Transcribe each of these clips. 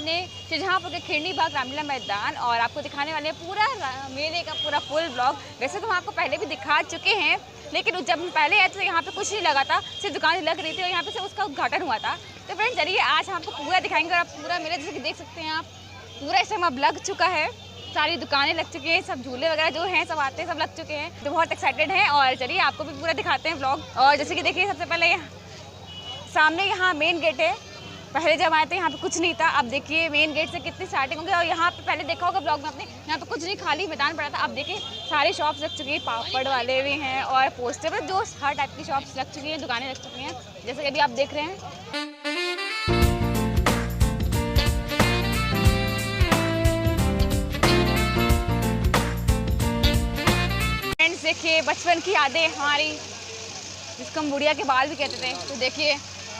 अपने शाहजहाँपुर के खिरनी बाग रामलीला मैदान और आपको दिखाने वाले हैं पूरा मेले का पूरा फुल ब्लॉग। वैसे तो हम आपको पहले भी दिखा चुके हैं, लेकिन जब हम पहले आए तो यहाँ पे कुछ नहीं लगा था, सिर्फ दुकानें लग रही थी और यहाँ पे से उसका उद्घाटन हुआ था। तो फ्रेंड्स चलिए आज हम आपको पूरा दिखाएंगे और आप पूरा मेला जैसे कि देख सकते हैं आप, पूरा इस टाइम अब लग चुका है, सारी दुकानें लग चुकी हैं, सब झूले वगैरह जो हैं सब आते हैं सब लग चुके हैं, तो बहुत एक्साइटेड हैं। और चलिए आपको भी पूरा दिखाते हैं ब्लॉग। और जैसे कि देखिए सबसे पहले सामने यहाँ मेन गेट है, पहले जब आए थे यहाँ पे कुछ नहीं था, अब देखिए मेन गेट से कितनी स्टार्टिंग होगी। और यहाँ पे पहले देखा होगा ब्लॉग में आपने, यहाँ पे कुछ नहीं खाली मैदान पड़ा था, अब देखिए सारी शॉप्स लग चुकी हैं, पापड़ वाले भी हैं और पोस्टर पर जो हर टाइप की शॉप्स लग चुकी हैं, दुकानें लग चुकी हैं, जैसे कि अभी आप देख रहे हैं। देखिए बचपन की यादें हमारी, जिसको हम बुढ़िया के बाल भी कहते थे। तो देखिए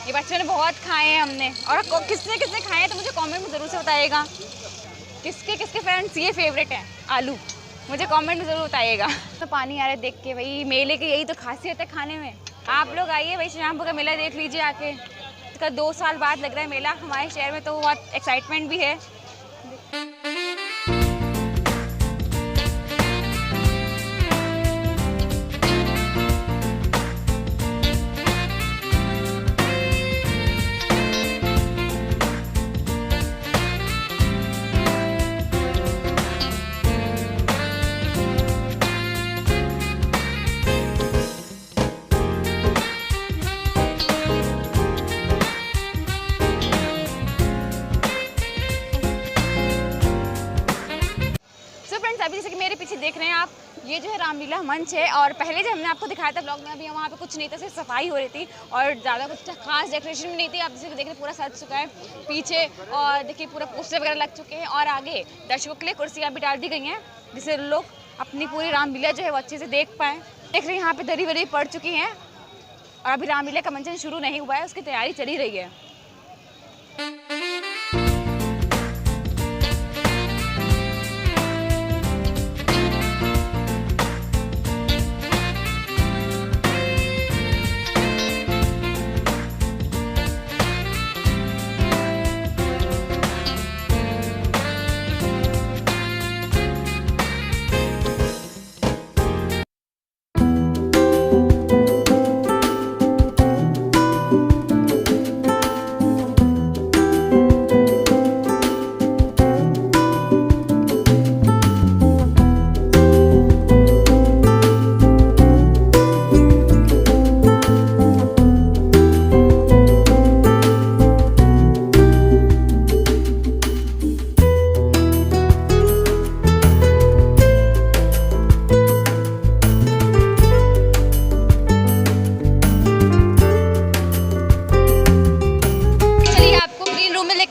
ये बचपन में बहुत खाए हैं हमने, और किसने किसने खाए हैं तो मुझे कमेंट में ज़रूर से बताइएगा। किसके किसके फ्रेंड्स ये फेवरेट हैं आलू, मुझे कमेंट में ज़रूर बताइएगा। तो पानी आ रहा है देख के, भाई मेले की यही तो खासियत है खाने में। आप लोग आइए भाई, शाहजहाँपुर का मेला देख लीजिए आके। इसका 2 साल बाद लग रहा है मेला हमारे शहर में, तो बहुत एक्साइटमेंट भी है। अभी जैसे कि मेरे पीछे देख रहे हैं आप, ये जो है रामलीला मंच है। और पहले जब हमने आपको दिखाया था ब्लॉग में, अभी वहाँ पे कुछ नहीं था, सिर्फ सफाई हो रही थी और ज़्यादा कुछ खास डेकोरेशन भी नहीं थी। आप जैसे कि देख रहे पूरा सज चुका है पीछे, और देखिए पूरा पोस्टर वगैरह लग चुके हैं, और आगे दर्शकों के लिए कुर्सियाँ भी डाल दी गई हैं, जिससे लोग अपनी पूरी रामलीला जो है वो अच्छे से देख पाएँ। देख रहे हैं यहाँ पर दरी वरी पड़ चुकी हैं, और अभी रामलीला का मंचन शुरू नहीं हुआ है, उसकी तैयारी चली रही है।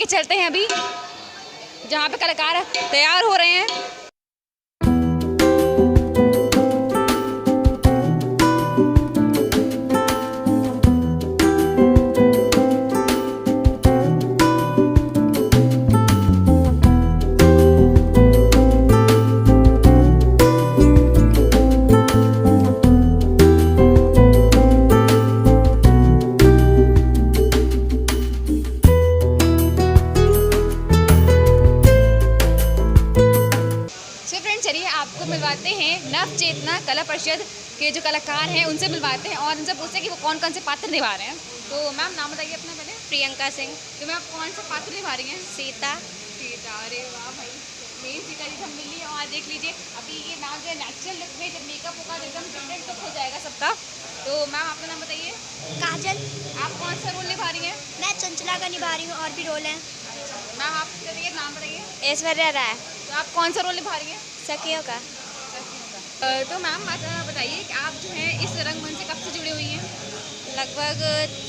चलते हैं अभी जहाँ पे कलाकार तैयार हो रहे हैं। आपको मिलवाते हैं नव चेतना कला परिषद के जो कलाकार हैं, उनसे मिलवाते हैं और उनसे पूछते हैं कि वो कौन कौन से पात्र निभा रहे हैं। तो मैम नाम बताइए अपना पहले। प्रियंका सिंह। तो मैम कौन सा पात्र निभा रही हैं? सीता। सीता, अरे वाह भाई, मेन सीता जी हम मिली। और देख लीजिए अभी ये नाम जो है नेचुरल लुक में, जब मेकअप होगा तो एकदम डिफरेंट लुक हो जाएगा सबका। तो मैम आपका नाम बताइए। काजल। आप कौन सा रोल निभा रही हैं? मैं चंचला का निभा रही हूँ, और भी रोल हैं। मैम आप नाम बताइए। ऐश्वर्या राय। तो आप कौन सा रोल निभा रही हैं? सखियों का। तो मैम बताइए कि आप जो है इस रंगमंच से कब से जुड़ी हुई हैं? लगभग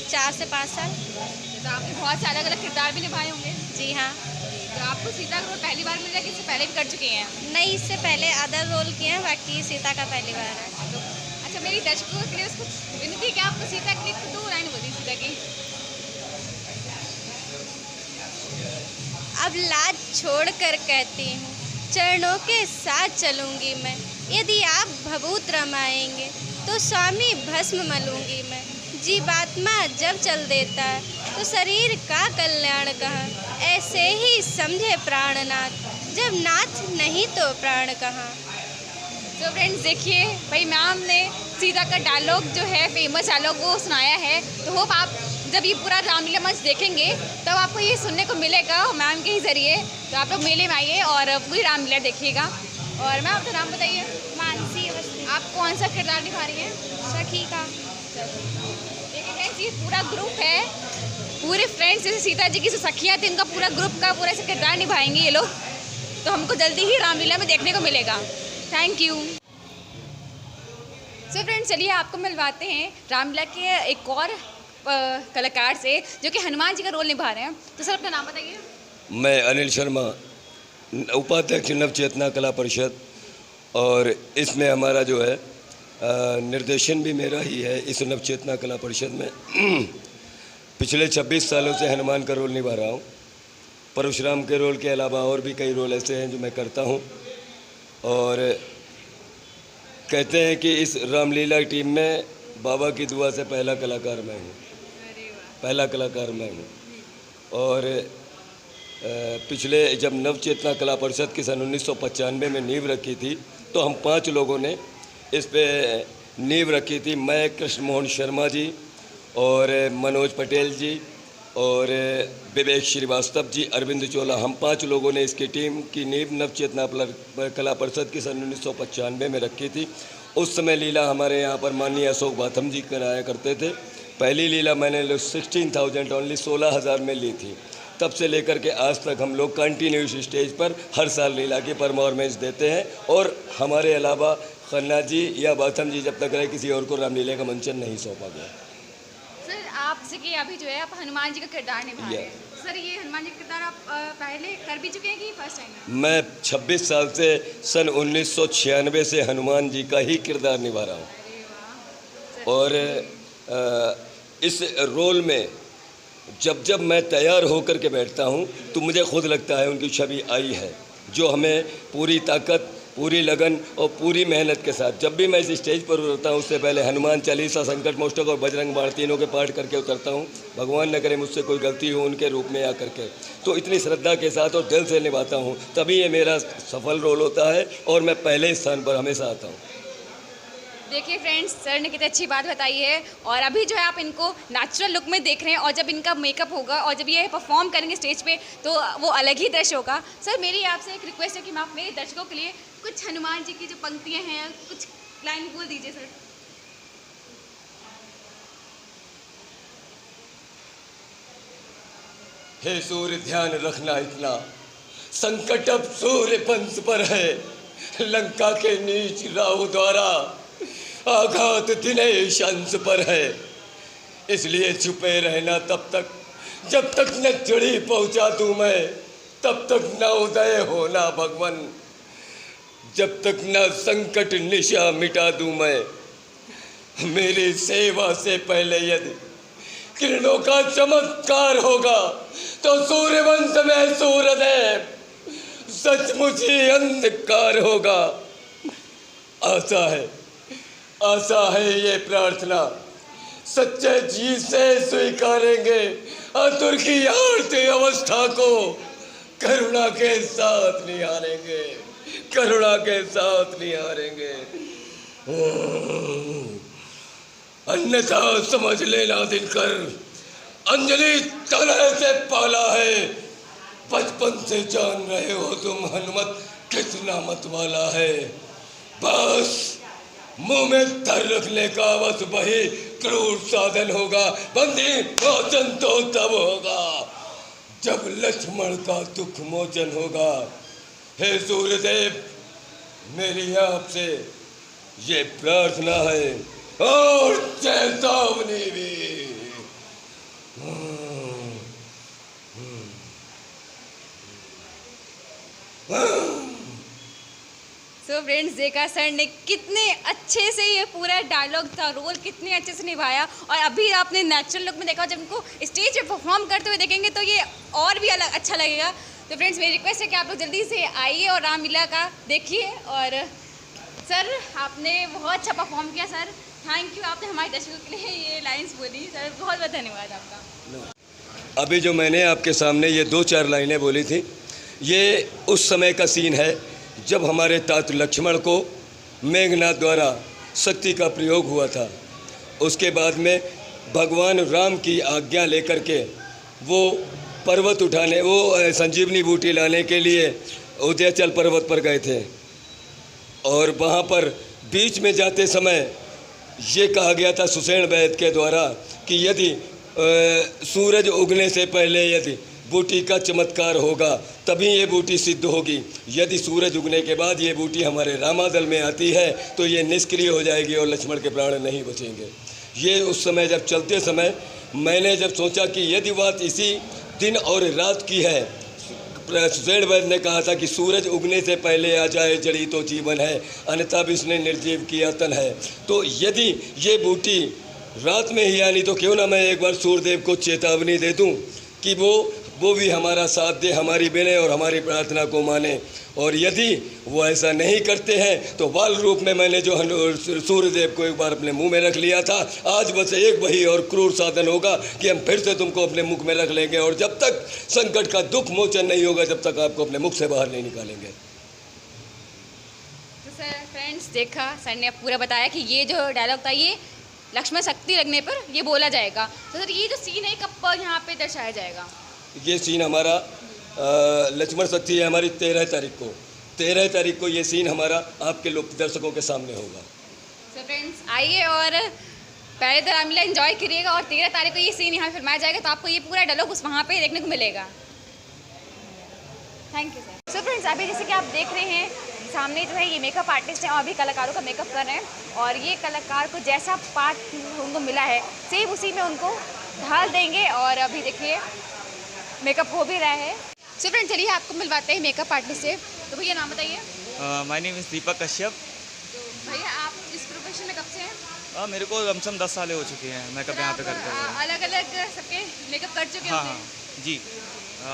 4 से 5 साल। तो आपने बहुत से अलग अलग किरदार भी निभाए होंगे। जी हाँ। तो आपको सीता का रोल पहली बार मिल रहा है कि इससे पहले भी कर चुके हैं? नहीं, इससे पहले अदर रोल किए हैं, बाकी सीता का पहली बार है। तो अच्छा, मेरी दर्शकों के लिए कुछ विनती कि आपको सीता के लिए 2 लाइन बोली सीता की। अब लाज छोड़ कर कहती हूँ, चरणों के साथ चलूँगी मैं। यदि आप भभूत रमाएंगे तो स्वामी भस्म मलूँगी मैं। जीवात्मा जब चल देता है तो शरीर का कल्याण कहाँ। ऐसे ही समझे प्राणनाथ, जब नाथ नहीं तो प्राण कहाँ। तो फ्रेंड्स देखिए भाई मैम ने सीता का डायलॉग जो है फेमस डायलॉग वो सुनाया है। तो होप आप जब ये पूरा रामलीला मंच देखेंगे तब आपको ये सुनने को मिलेगा मैम के ही ज़रिए। तो आप लोग मेले में आइए और पूरी रामलीला देखिएगा। और मैम आपका नाम बताइए। मानसी अवस्थी। आप कौन सा किरदार निभा रही हैं? सखी का। देखिए फ्रेंड्स ये पूरा ग्रुप है, पूरे फ्रेंड्स जैसे सीता जी की जो सखियाँ थी उनका पूरा ग्रुप का पूरा ऐसे किरदार निभाएंगे ये लोग। तो हमको जल्दी ही रामलीला में देखने को मिलेगा। Thank you. सो फ्रेंड्स चलिए आपको मिलवाते हैं रामलीला के एक और कलाकार से जो कि हनुमान जी का रोल निभा रहे हैं। तो सर अपना नाम बताइए। मैं अनिल शर्मा, उपाध्यक्ष नवचेतना कला परिषद, और इसमें हमारा जो है निर्देशन भी मेरा ही है इस नवचेतना कला परिषद में। पिछले 26 सालों से हनुमान का रोल निभा रहा हूँ। परशुराम के रोल के अलावा और भी कई रोल ऐसे हैं जो मैं करता हूँ। और कहते हैं कि इस रामलीला टीम में बाबा की दुआ से पहला कलाकार मैं हूँ, पहला कलाकार मैं हूँ। और पिछले जब नवचेतना कला परिषद की सन 1995 में नींव रखी थी तो हम 5 लोगों ने इस पे नींव रखी थी। मैं, कृष्ण मोहन शर्मा जी और मनोज पटेल जी और विवेक श्रीवास्तव जी, अरविंद चोला, हम 5 लोगों ने इसकी टीम की नींव नवचेतना कला परिषद की सन 1995 में रखी थी। उस समय लीला हमारे यहाँ पर माननीय अशोक बाथम जी कराया करते थे। पहली लीला मैंने 16,000 ओनली 16,000 में ली थी। तब से लेकर के आज तक हम लोग कंटिन्यूस स्टेज पर हर साल लीला की परफॉर्मेंस देते हैं। और हमारे अलावा खन्ना जी या बाथम जी जब तक रहे किसी और को रामलीला का मंचन नहीं सौंपा गया। सर आप जैसे कि अभी जो है आप हनुमान जी का किरदार निभा रहे हैं। सर ये हनुमान जी का किरदार आप पहले कर भी चुके हैं कि फर्स्ट टाइम? मैं 26 साल से सन 1996 से हनुमान जी का ही किरदार निभा रहा हूँ। और इस रोल में जब मैं तैयार होकर के बैठता हूँ तो मुझे खुद लगता है उनकी छवि आई है, जो हमें पूरी ताकत, पूरी लगन और पूरी मेहनत के साथ, जब भी मैं इस स्टेज पर उतरता हूँ उससे पहले हनुमान चालीसा, संकट मोचक और बजरंग बाण तीनों के पाठ करके उतरता हूँ। भगवान न करे मुझसे कोई गलती हो उनके रूप में आकर के, तो इतनी श्रद्धा के साथ और दिल से निभाता हूँ, तभी ये मेरा सफल रोल होता है और मैं पहले स्थान पर हमेशा आता हूँ। देखिए फ्रेंड्स सर ने कितनी अच्छी बात बताई है। और अभी जो है आप इनको नेचुरल लुक में देख रहे हैं और जब इनका मेकअप होगा और जब ये परफॉर्म करेंगे स्टेज पे तो वो अलग ही दृश्य होगा। सर मेरी आपसे एक रिक्वेस्ट है कि आप मेरे दर्शकों के लिए कुछ हनुमान जी की जो पंक्तियां हैं कुछ लाइन बोल दीजिए सर। हे सूर्य ध्यान रखना इतना, संकट अब सूर्य पंथ पर है, लंका के नीच राहु द्वारा आघात दिनेश अंश पर है। इसलिए छुपे रहना तब तक जब तक न चिड़ी पहुंचा दूं मैं, तब तक न उदय होना भगवन, जब तक न संकट निशा मिटा दूं मैं। मेरी सेवा से पहले यदि किरणों का चमत्कार होगा तो सूर्यवंश में सूर्यदेव सचमुच ही अंधकार होगा। आशा है ये प्रार्थना सच्चे जी से स्वीकारेंगे आतुर की आरती अवस्था को, करुणा के साथ निहारेंगे, करुणा के साथ निहारेंगे। अन्यथा समझ लेना दिनकर, अंजलि तरह से पाला है, बचपन से जान रहे हो तुम हनुमत कितना मत वाला है। बस मुंह में धर रखने का बस वही क्रूर साधन होगा, बंदी मोचन तो तब होगा जब लक्ष्मण का दुख मोचन होगा। हे सूर्यदेव मेरी आपसे ये प्रार्थना है और चेतावनी भी। सो फ्रेंड्स देखा सर ने कितने अच्छे से ये पूरा डायलॉग था, रोल कितने अच्छे से निभाया। और अभी आपने नेचुरल लुक में देखा, जब इनको स्टेज पे परफॉर्म करते हुए देखेंगे तो ये और भी अलग अच्छा लगेगा। तो फ्रेंड्स मेरी रिक्वेस्ट है कि आप लोग जल्दी से आइए और रामलीला का देखिए। और सर आपने बहुत अच्छा परफॉर्म किया सर, थैंक यू। आपने हमारे दर्शकों के लिए ये लाइन्स बोली सर, बहुत बहुत धन्यवाद आपका। अभी जो मैंने आपके सामने ये 2-4 लाइनें बोली थी, ये उस समय का सीन है जब हमारे तात लक्ष्मण को मेघनाथ द्वारा शक्ति का प्रयोग हुआ था। उसके बाद में भगवान राम की आज्ञा लेकर के वो पर्वत उठाने, वो संजीवनी बूटी लाने के लिए उदयाचल पर्वत पर गए थे। और वहाँ पर बीच में जाते समय ये कहा गया था सुषेण वैद्य के द्वारा कि यदि सूरज उगने से पहले यदि बूटी का चमत्कार होगा तभी ये बूटी सिद्ध होगी। यदि सूरज उगने के बाद ये बूटी हमारे रामादल में आती है तो ये निष्क्रिय हो जाएगी और लक्ष्मण के प्राण नहीं बचेंगे। ये उस समय जब चलते समय मैंने जब सोचा कि यदि बात इसी दिन और रात की है, सुषेण वैद्य ने कहा था कि सूरज उगने से पहले आ जाए जड़ी तो जीवन है, अन्यथा विष्णु निर्जीव किया तन है। तो यदि ये बूटी रात में ही आनी तो क्यों ना मैं एक बार सूर्यदेव को चेतावनी दे दूं कि वो भी हमारा साथ दे, हमारी विनय और हमारी प्रार्थना को माने। और यदि वो ऐसा नहीं करते हैं तो बाल रूप में मैंने जो सूर्यदेव को एक बार अपने मुंह में रख लिया था, आज बस एक वही और क्रूर साधन होगा कि हम फिर से तुमको अपने मुख में रख लेंगे और जब तक संकट का दुख मोचन नहीं होगा जब तक आपको अपने मुख से बाहर नहीं निकालेंगे। तो सर फ्रेंड्स, देखा सर ने पूरा बताया कि ये जो डायलॉग था ये लक्ष्मण शक्ति लगने पर ये बोला जाएगा। तो सर ये जो सीन है कब यहाँ पे दर्शाया जाएगा? ये सीन हमारा लक्ष्मण शक्ति है हमारी 13 तारीख को ये सीन हमारा आपके लोग दर्शकों के सामने होगा। सो फ्रेंड्स आइए और पहले तो रामलीला एंजॉय करिएगा और 13 तारीख को ये सीन यहाँ फिल्माया जाएगा तो आपको ये पूरा डायलॉग उस वहाँ पे देखने को मिलेगा। Thank you sir. So friends अभी जैसे कि आप देख रहे हैं सामने जो है ये मेकअप आर्टिस्ट हैं और अभी कलाकारों का मेकअप कर रहे हैं और ये कलाकार को जैसा पार्ट उनको मिला है सेम उसी में उनको ढाल देंगे और अभी देखिए मेकअप हो भी रहा है। सो फ्रेंड्स चलिए आपको मिलवाते हैं मेकअप आर्टिस्ट से। तो भैया नाम बताइए। माय नेम इज़ दीपक कश्यप। तो भैया आप इस प्रोफेशन में कब से हैं? मेरे को कम से कम 10 साल हो चुके हैं मेकअप यहाँ पे करते हुए। अलग अलग सबके मेकअप कर चुके हैं? हाँ जी,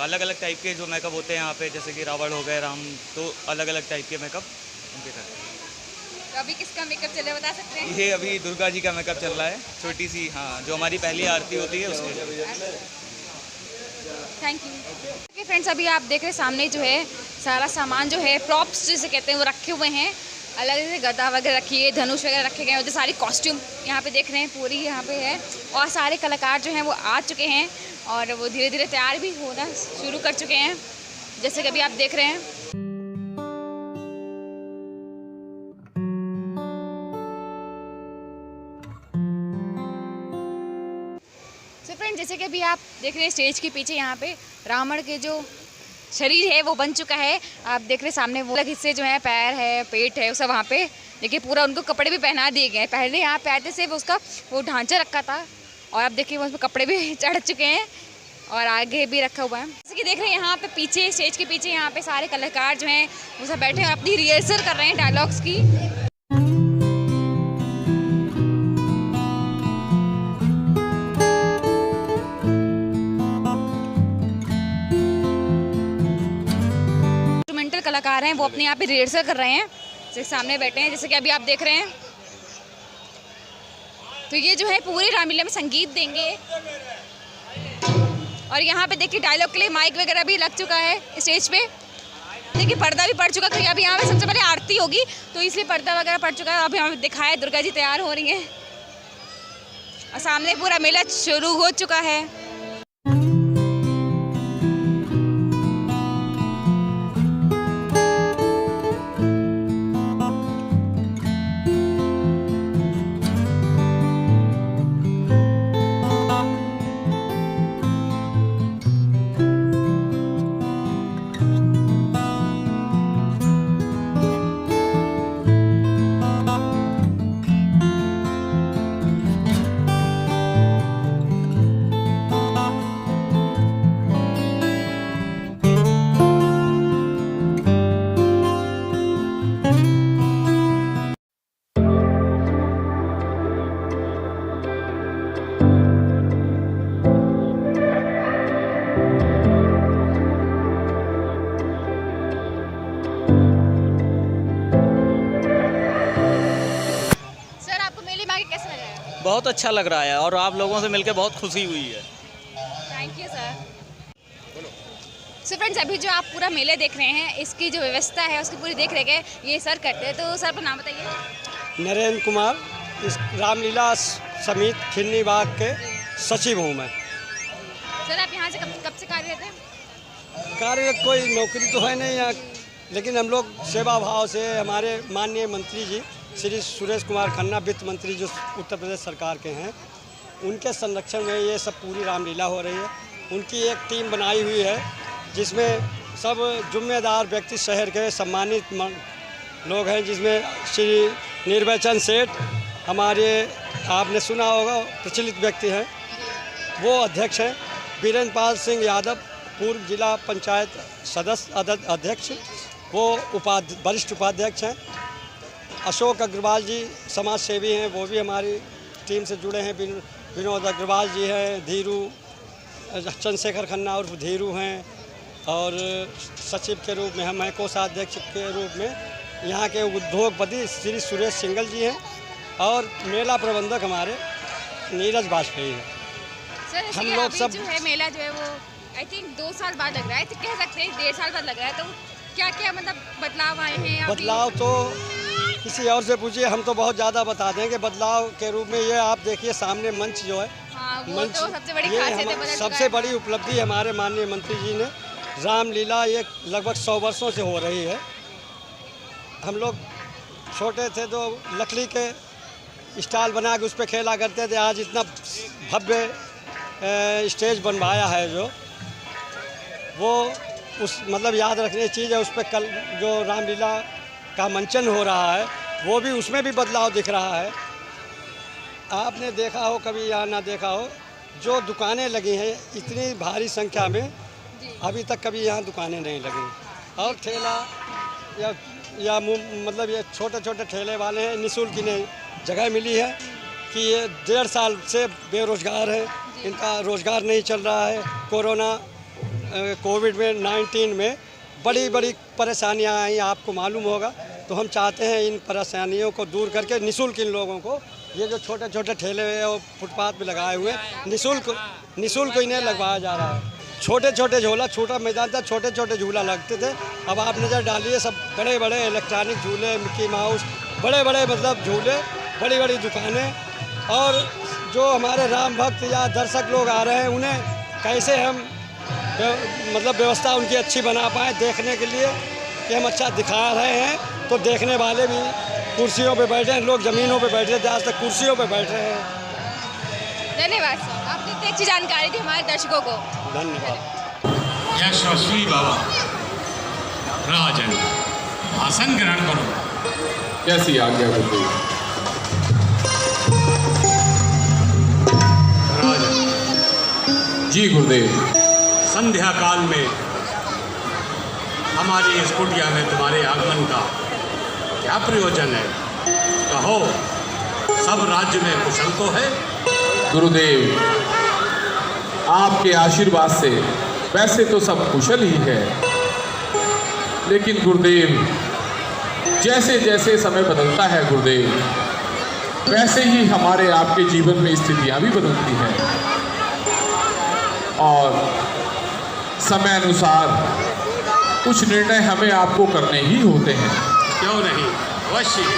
अलग अलग टाइप के जो मेकअप होते हैं यहाँ पे, जैसे कि रावण हो गए, राम, तो अलग अलग टाइप के मेकअप उनके करते हैं। तो अभी किसका मेकअप चल रहा है बता सकते हैं? ये अभी दुर्गा जी का मेकअप चल रहा है, छोटी सी, हाँ, जो हमारी पहली आरती होती है उसके। Thank you. ओके फ्रेंड्स अभी आप देख रहे हैं सामने जो है सारा सामान जो है प्रॉप्स जिसे कहते हैं वो रखे हुए हैं। अलग अलग गदा वगैरह रखी है, धनुष वगैरह रखे गए हैं और जो सारी कॉस्ट्यूम यहाँ पे देख रहे हैं पूरी यहाँ पे है और सारे कलाकार जो हैं वो आ चुके हैं और वो धीरे धीरे तैयार भी होना शुरू कर चुके हैं जैसे कि अभी आप देख रहे हैं। सो फ्रेंड जैसे कि अभी आप देख रहे हैं स्टेज के पीछे यहाँ पे रावण के जो शरीर है वो बन चुका है। आप देख रहे हैं सामने वो अलग हिस्से जो है पैर है, पेट है, वो सब वहाँ पे देखिए पूरा उनको कपड़े भी पहना दिए गए हैं। पहले यहाँ पे आते से उसका वो ढांचा रखा था और आप देखिए वो उसमें कपड़े भी चढ़ चुके हैं और आगे भी रखा हुआ है। जैसे कि देख रहे हैं यहाँ पे पीछे स्टेज के पीछे यहाँ पे सारे कलाकार जो हैं वो सब बैठे हैं अपनी रिहर्सल कर रहे हैं डायलॉग्स की। कलाकार हैं वो अपने यहाँ पे रिहर्सल कर रहे हैं, जैसे सामने बैठे हैं जैसे कि अभी आप देख रहे हैं। तो ये जो है पूरे रामलीला में संगीत देंगे और यहाँ पे देखिए डायलॉग के लिए माइक वगैरह भी लग चुका है स्टेज पे। देखिए पर्दा भी पड़ चुका क्योंकि अभी यहाँ पे सबसे पहले आरती होगी तो इसलिए पर्दा वगैरह पड़ चुका है। अभी हमें दिखाया दुर्गा जी तैयार हो रही हैं और सामने पूरा मेला शुरू हो चुका है। बहुत अच्छा लग रहा है और आप लोगों से मिलकर बहुत खुशी हुई है। Thank you sir. So friends, अभी जो आप पूरा मेले देख रहे हैं, इसकी जो व्यवस्था है उसकी पूरी देख रेख है ये सर करते हैं। तो सर अपना नाम बताइए। नरेंद्र कुमार, इस रामलीला समिति खिन्नी बाग के सचिव हूँ मैं। सर आप यहाँ से कब से कार्यरत हैं? कार्यरत कोई नौकरी तो है नहीं यहाँ, लेकिन हम लोग सेवा भाव से हमारे माननीय मंत्री जी श्री सुरेश कुमार खन्ना, वित्त मंत्री जो उत्तर प्रदेश सरकार के हैं, उनके संरक्षण में ये सब पूरी रामलीला हो रही है। उनकी एक टीम बनाई हुई है जिसमें सब जिम्मेदार व्यक्ति शहर के सम्मानित लोग हैं, जिसमें श्री निर्भय चंद सेठ, हमारे आपने सुना होगा प्रचलित व्यक्ति हैं, वो अध्यक्ष हैं। वीरेंद्र पाल सिंह यादव, पूर्व जिला पंचायत सदस्य अध्यक्ष, वो वरिष्ठ उपाध्यक्ष हैं। अशोक अग्रवाल जी समाज सेवी हैं, वो भी हमारी टीम से जुड़े हैं। विनोद अग्रवाल जी हैं, धीरू चंद्रशेखर खन्ना और धीरू हैं, और सचिव के रूप में हम हैं, कोषाध्यक्ष के रूप में यहाँ के उद्योगपति श्री सुरेश सिंगल जी हैं, और मेला प्रबंधक हमारे नीरज वाजपेयी हैं। सर हम लोग सब जो है मेला जो है वो आई थिंक 2 साल बाद लग रहा है, तो कह सकते हैं 1.5 साल बाद लग रहा है। तो क्या क्या मतलब बदलाव आए हैं? बदलाव तो किसी और से पूछिए, हम तो बहुत ज़्यादा बता देंगे। बदलाव के रूप में ये आप देखिए सामने मंच जो है, हाँ, वो मंच तो सबसे बड़ी ये खासियत है, बदल चुका सबसे है। बड़ी उपलब्धि हमारे माननीय मंत्री जी ने, रामलीला ये लगभग 100 वर्षों से हो रही है। हम लोग छोटे थे तो लकड़ी के स्टॉल बना के उस पर खेला करते थे। आज इतना भव्य स्टेज बनवाया है जो, वो उस मतलब याद रखने की चीज़ है। उस पर कल जो रामलीला का मंचन हो रहा है, वो भी उसमें भी बदलाव दिख रहा है। आपने देखा हो, कभी यहाँ ना देखा हो, जो दुकानें लगी हैं इतनी भारी संख्या में, अभी तक कभी यहाँ दुकानें नहीं लगी। और ठेला या मतलब ये छोटे छोटे ठेले वाले हैं, निःशुल्क इन्हें जगह मिली है कि ये 1.5 साल से बेरोज़गार हैं, इनका रोज़गार नहीं चल रहा है। कोविड-19 में बड़ी बड़ी परेशानियां आई, आपको मालूम होगा। तो हम चाहते हैं इन परेशानियों को दूर करके निःशुल्क इन लोगों को, ये जो छोटे छोटे ठेले और फुटपाथ पे लगाए हुए निःशुल्क इन्हें लगवाया जा रहा है। छोटे छोटे झूला, छोटा मैदान था, छोटे छोटे झूला लगते थे। अब आप नज़र डालिए, सब बड़े बड़े इलेक्ट्रॉनिक झूले, मिक्की माउस, बड़े बड़े मतलब झूले, बड़ी बड़ी दुकानें। और जो हमारे राम भक्त या दर्शक लोग आ रहे हैं, उन्हें कैसे हम मतलब व्यवस्था उनकी अच्छी बना पाएँ देखने के लिए कि हम अच्छा दिखा रहे हैं, तो देखने वाले भी कुर्सियों पे बैठे हैं। लोग ज़मीनों पे बैठ रहे थे, आज तक कुर्सियों पे बैठ रहे हैं। धन्यवाद सर, आपने इतनी अच्छी जानकारी दी हमारे दर्शकों को। धन्यवाद। यशस्वी बाबा राजन, आसन ग्रहण करो। कैसी आज्ञा गुरुदेव? राजन जी गुरुदेव। संध्या काल में हमारी इस कुटिया में तुम्हारे आगमन का क्या प्रयोजन है? कहो, सब राज्य में कुशल तो है? गुरुदेव, आपके आशीर्वाद से वैसे तो सब कुशल ही है, लेकिन गुरुदेव जैसे जैसे समय बदलता है गुरुदेव, वैसे ही हमारे आपके जीवन में स्थितियां भी बदलती हैं, और समय अनुसार कुछ निर्णय हमें आपको करने ही होते हैं। क्यों नहीं, अवश्य ही।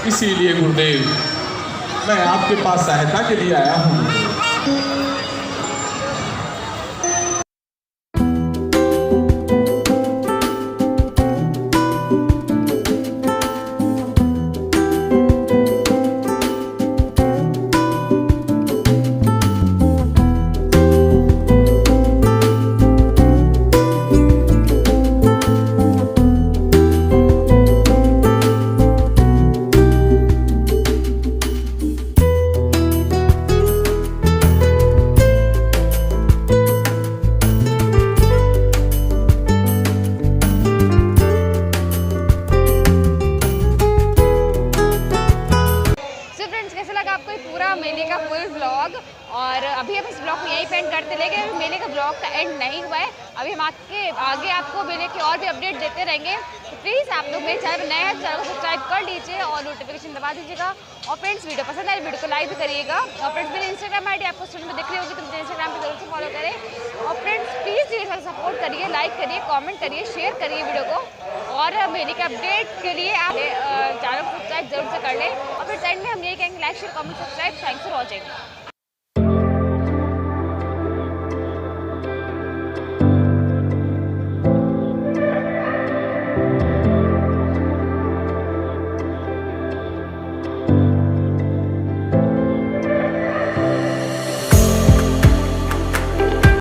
इसीलिए गुरुदेव मैं आपके पास सहायता के लिए आया हूँ। और अभी हम इस ब्लॉग को यहीं पे एंड करते, लेकिन मेले का ब्लॉग का एंड नहीं हुआ है। अभी हम आगे आपको मेले की और भी अपडेट देते रहेंगे। प्लीज़ आप लोग मेरे चैनल पर नए हैं तो चैनल को सब्सक्राइब कर लीजिए और नोटिफिकेशन दबा दीजिएगा। और फ्रेंड्स वीडियो पसंद आए वीडियो को लाइक भी करिएगा। और फ्रेंड्स मेरी इंस्टाग्राम आईडी आपको स्क्रीन में दिख रही होगी तो मुझे इंस्टाग्राम पर जरूर से फॉलो करें। और फ्रेंड्स प्लीज़ मेरे साथ सपोर्ट करिए, लाइक करिए, कमेंट करिए, शेयर करिए वीडियो को। और मेरी के अपडेट के लिए आप चैनल को सब्सक्राइब जरूर से कर लें। और फिर साइड में हम ये कहेंगे like share comment subscribe. Thanks for watching.